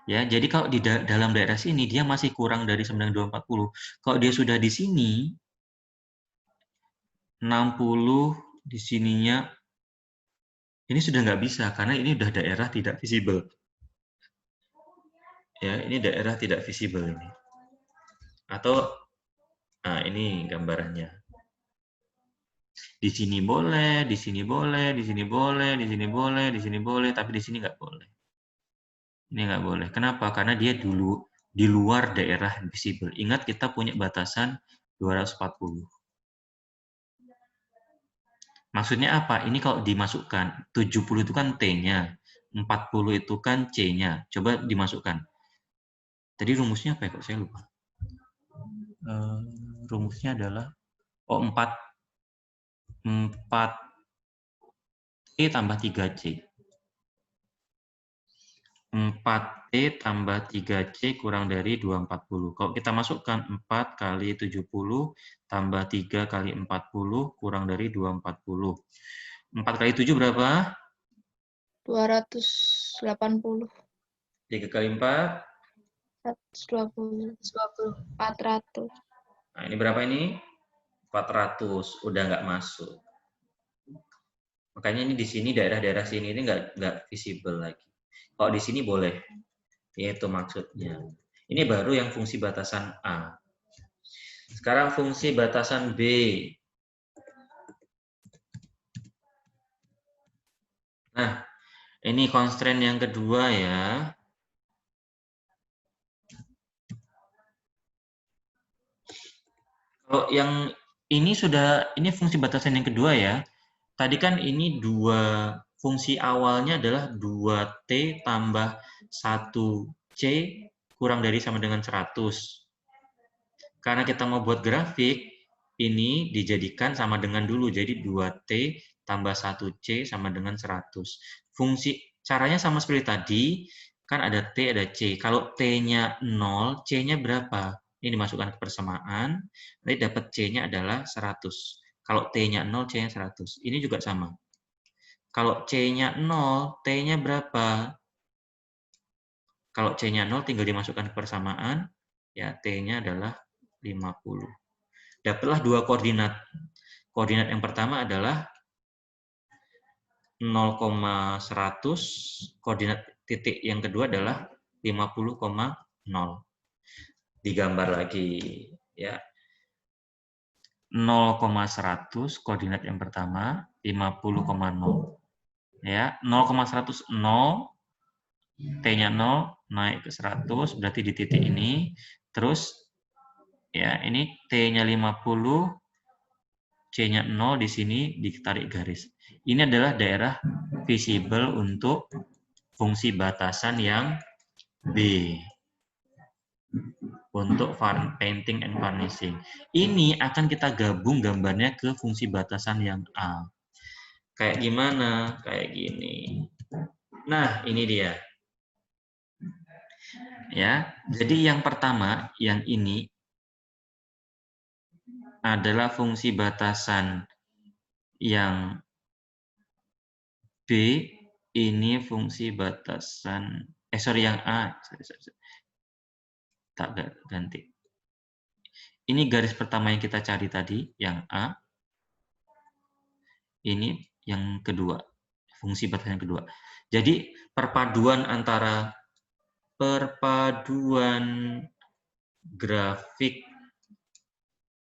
Ya, jadi kalau di dalam daerah sini dia masih kurang dari 9240. Kalau dia sudah di sini 60 di sininya ini sudah nggak bisa karena ini udah daerah tidak visible. Ya, ini daerah tidak visible ini. Atau nah ini gambarannya. Di sini boleh, di sini boleh, di sini boleh, di sini boleh, di sini boleh, tapi di sini nggak boleh. Ini nggak boleh. Kenapa? Karena dia dulu di luar daerah visible. Ingat kita punya batasan 240. Maksudnya apa? Ini kalau dimasukkan, 70 itu kan T-nya, 40 itu kan C-nya. Coba dimasukkan. Tadi rumusnya apa ya? Kok saya lupa. Rumusnya adalah, Oh, 4T tambah 3C. 4T tambah 3C kurang dari 240. Kalau kita masukkan 4 kali 70 tambah 3 kali 40 kurang dari 240. 4 kali 7 berapa? 280. 3 kali 4? 120. 400. Nah, ini berapa ini? 400. Udah nggak masuk. Makanya ini di sini daerah-daerah sini ini nggak visible lagi. Kalau di sini boleh. Itu maksudnya. Ini baru yang fungsi batasan A. Sekarang fungsi batasan B. Nah, ini constraint yang kedua ya. Kalau yang ini fungsi batasan yang kedua ya. Tadi kan ini fungsi awalnya adalah 2T tambah 1C kurang dari sama dengan 100. Karena kita mau buat grafik, ini dijadikan sama dengan dulu. Jadi 2T tambah 1C sama dengan 100. Caranya sama seperti tadi, kan ada T, ada C. Kalau T-nya 0, C-nya berapa? Ini dimasukkan ke persamaan, nanti dapat C-nya adalah 100. Kalau T-nya 0, C-nya 100. Ini juga sama. Kalau C-nya 0, T-nya berapa? Kalau C-nya 0, tinggal dimasukkan ke persamaan, ya T-nya adalah 50. Dapatlah dua koordinat. Koordinat yang pertama adalah 0,100, koordinat titik yang kedua adalah 50,0. Digambar lagi ya. 0,100 koordinat yang pertama, 50,0. Ya, 0,100 0, T-nya 0 naik ke 100 berarti di titik ini. Terus ya, ini T-nya 50, C-nya 0 di sini ditarik garis. Ini adalah daerah visible untuk fungsi batasan yang B. Untuk painting and varnishing. Ini akan kita gabung gambarnya ke fungsi batasan yang A. Kayak gimana? Kayak gini. Nah, ini dia. Ya, jadi yang pertama, yang ini adalah fungsi batasan yang B, ini fungsi batasan, yang A. Tak ganti. Ini garis pertama yang kita cari tadi, yang A. Ini yang kedua, fungsi batasan yang kedua. Jadi perpaduan grafik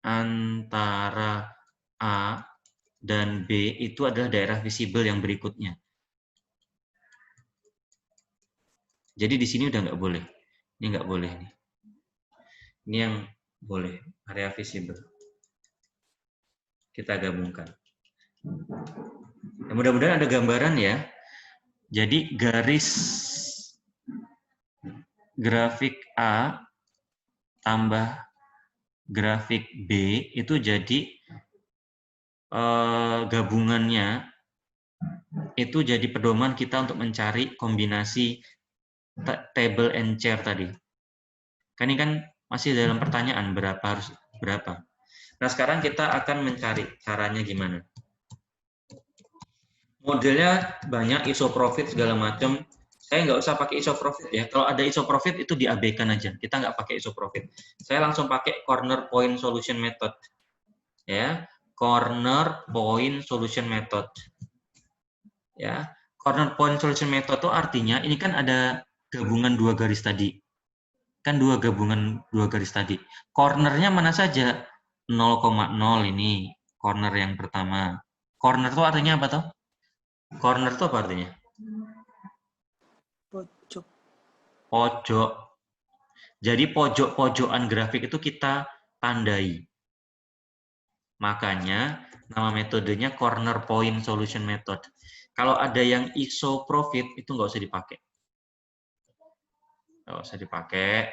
antara A dan B itu adalah daerah visible yang berikutnya. Jadi di sini udah nggak boleh. Ini nggak boleh nih. Ini yang boleh, area visible. Kita gabungkan. Ya, mudah-mudahan ada gambaran ya. Jadi garis grafik A tambah grafik B itu jadi gabungannya itu jadi pedoman kita untuk mencari kombinasi table and chair tadi. Kan ini kan masih dalam pertanyaan harus berapa. Nah, sekarang kita akan mencari caranya gimana. Modelnya banyak, isoprofit segala macam. Saya nggak usah pakai isoprofit ya. Kalau ada isoprofit itu diabaikan aja. Kita nggak pakai isoprofit. Saya langsung pakai corner point solution method. Ya, corner point solution method. Ya, corner point solution method itu artinya ini kan ada gabungan dua garis tadi. Kan gabungan dua garis tadi. Cornernya mana saja? 0,0 ini corner yang pertama. Corner itu artinya apa toh? Corner itu apa artinya? Pojok. Pojok. Jadi pojok-pojokan grafik itu kita tandai. Makanya nama metodenya corner point solution method. Kalau ada yang isoprofit itu nggak usah dipakai. Nggak usah dipakai.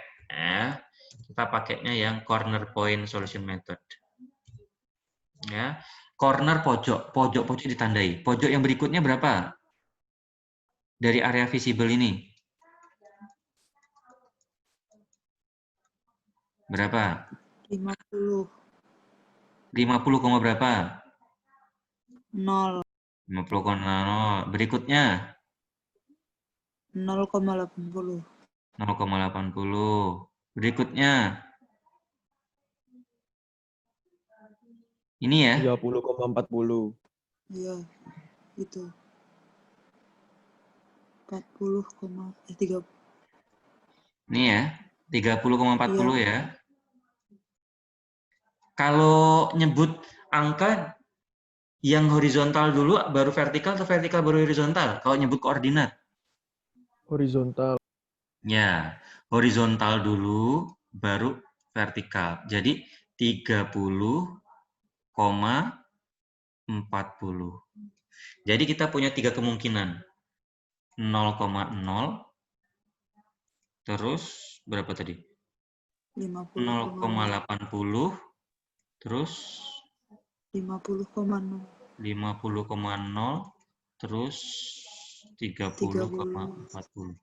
Kita pakainya yang corner point solution method. Ya. Corner pojok, pojok ditandai. Pojok yang berikutnya berapa? Dari area visible ini. Berapa? 50. 50, berapa? 0. 50,0. Berikutnya 0,80. 0,80. Berikutnya ini ya. 30,40. Iya, itu. 30. Ini ya, 30,40 ya. Kalau nyebut angka yang horizontal dulu baru vertikal atau vertikal baru horizontal? Kalau nyebut koordinat? Horizontal. Ya, horizontal dulu baru vertikal. Jadi 30,40. Jadi kita punya 3 kemungkinan. 0,0 terus berapa tadi? 0,80 terus 50,0. 50,0 terus 30,40.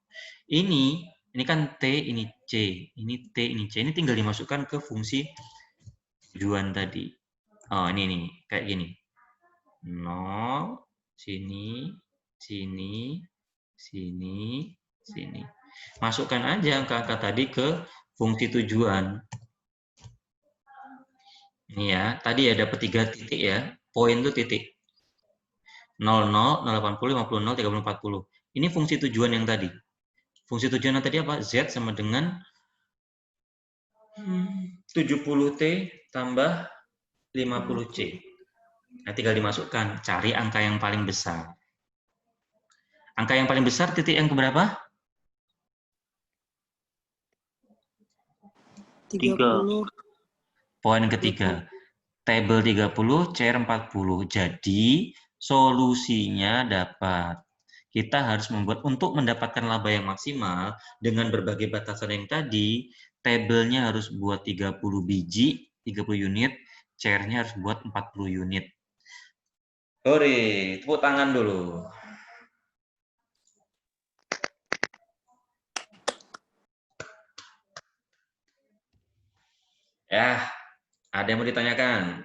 Ini kan T, ini C, ini T, ini C. Ini tinggal dimasukkan ke fungsi tujuan tadi. Oh, ini kayak gini. 0, sini, sini, sini, sini. Masukkan aja angka-angka tadi ke fungsi tujuan. Ini ya, tadi ya dapat 3 titik ya. Poin itu titik. 00, 080, 50, 30, 40. Ini fungsi tujuan yang tadi. Fungsi tujuan yang tadi apa? Z sama dengan 70T tambah 50C. Nah, tinggal dimasukkan. Cari angka yang paling besar. Angka yang paling besar titik yang keberapa? 30. Poin ketiga. Tabel 30, CR 40. Jadi, solusinya dapat. Kita harus membuat, untuk mendapatkan laba yang maksimal, dengan berbagai batasan yang tadi, tabelnya harus buat 30 biji, 30 unit, CR-nya harus buat 40 unit. Hore, tepuk tangan dulu. Ya, ada yang mau ditanyakan?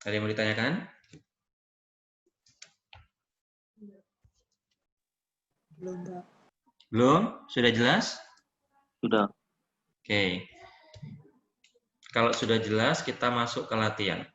Ada yang mau ditanyakan? Belum, Pak. Belum? Sudah jelas? Sudah. Oke. Kalau sudah jelas, kita masuk ke latihan.